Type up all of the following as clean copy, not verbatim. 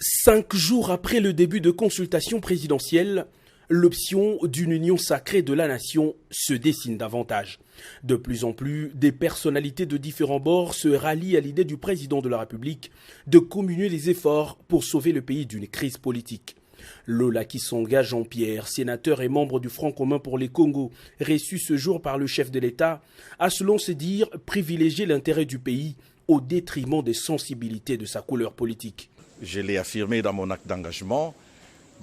5 jours après le début de consultation présidentielle, l'option d'une union sacrée de la nation se dessine davantage. De plus en plus, des personnalités de différents bords se rallient à l'idée du président de la République de communer les efforts pour sauver le pays d'une crise politique. Lola Kisonga Jean-Pierre, sénateur et membre du Front commun pour les Congos, reçu ce jour par le chef de l'État, a selon se dire privilégié l'intérêt du pays au détriment des sensibilités de sa couleur politique. Je l'ai affirmé dans mon acte d'engagement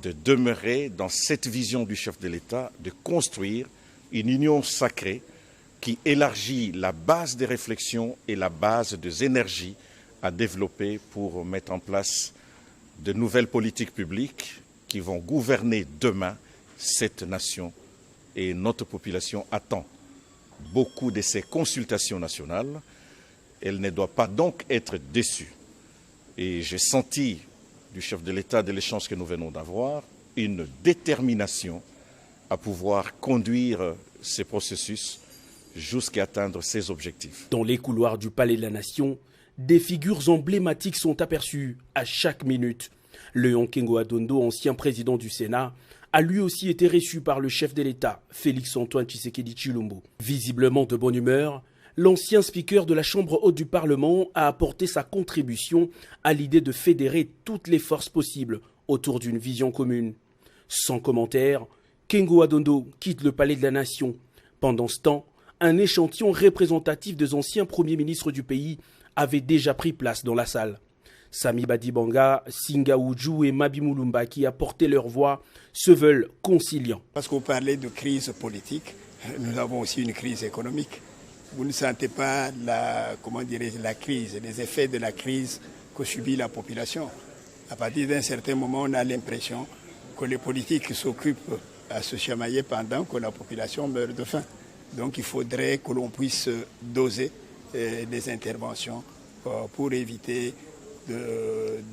de demeurer dans cette vision du chef de l'État, de construire une union sacrée qui élargit la base des réflexions et la base des énergies à développer pour mettre en place de nouvelles politiques publiques qui vont gouverner demain cette nation. Et notre population attend beaucoup de ces consultations nationales. Elle ne doit pas donc être déçue. Et j'ai senti du chef de l'État, de l'échange que nous venons d'avoir, une détermination à pouvoir conduire ces processus jusqu'à atteindre ses objectifs. Dans les couloirs du Palais de la Nation, des figures emblématiques sont aperçues à chaque minute. Léon Kengo Adondo, ancien président du Sénat, a lui aussi été reçu par le chef de l'État, Félix-Antoine Tshisekedi Tshilombo. Visiblement de bonne humeur, l'ancien speaker de la Chambre haute du Parlement a apporté sa contribution à l'idée de fédérer toutes les forces possibles autour d'une vision commune. Sans commentaire, Kengo Adondo quitte le Palais de la Nation. Pendant ce temps, un échantillon représentatif des anciens premiers ministres du pays avait déjà pris place dans la salle. Sami Badibanga, Singa Uju et Mabi Mulumba, qui apportaient leur voix, se veulent conciliants. Parce qu'on parlait de crise politique, nous avons aussi une crise économique. Vous ne sentez pas la crise, les effets de la crise que subit la population. À partir d'un certain moment, on a l'impression que les politiques s'occupent à se chamailler pendant que la population meurt de faim. Donc il faudrait que l'on puisse doser des interventions pour éviter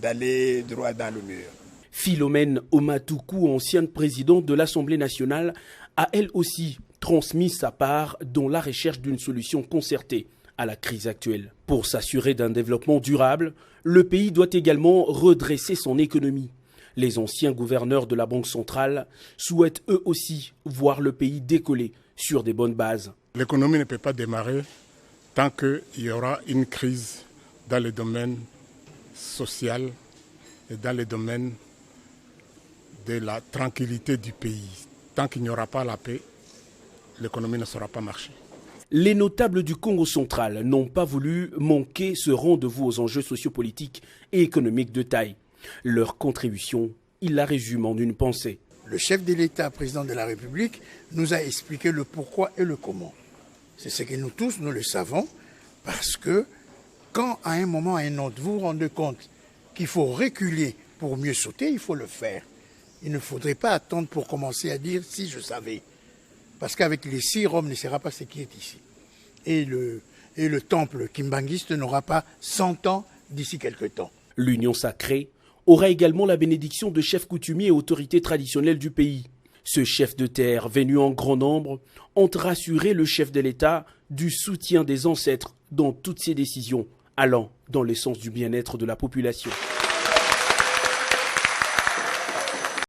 d'aller droit dans le mur. Philomène Omatoukou, ancienne présidente de l'Assemblée nationale, a elle aussi transmis sa part dans la recherche d'une solution concertée à la crise actuelle. Pour s'assurer d'un développement durable, le pays doit également redresser son économie. Les anciens gouverneurs de la Banque centrale souhaitent eux aussi voir le pays décoller sur des bonnes bases. L'économie ne peut pas démarrer tant qu'il y aura une crise dans le domaine social et dans le domaine de la tranquillité du pays. Tant qu'il n'y aura pas la paix, l'économie ne saura pas marcher. Les notables du Congo central n'ont pas voulu manquer ce rendez-vous aux enjeux sociopolitiques et économiques de taille. Leur contribution, ils la résument en une pensée. Le chef de l'État, président de la République, nous a expliqué le pourquoi et le comment. C'est ce que nous tous, nous le savons, parce que quand à un moment ou à un autre, vous vous rendez compte qu'il faut reculer pour mieux sauter, il faut le faire. Il ne faudrait pas attendre pour commencer à dire « si je savais ». Parce qu'avec les 6, Rome ne sera pas ce qui est ici. Et le temple kimbangiste n'aura pas 100 ans d'ici quelques temps. L'union sacrée aura également la bénédiction de chefs coutumiers et autorités traditionnelles du pays. Ce chef de terre, venu en grand nombre, ont rassuré le chef de l'État du soutien des ancêtres dans toutes ses décisions, allant dans le sens du bien-être de la population.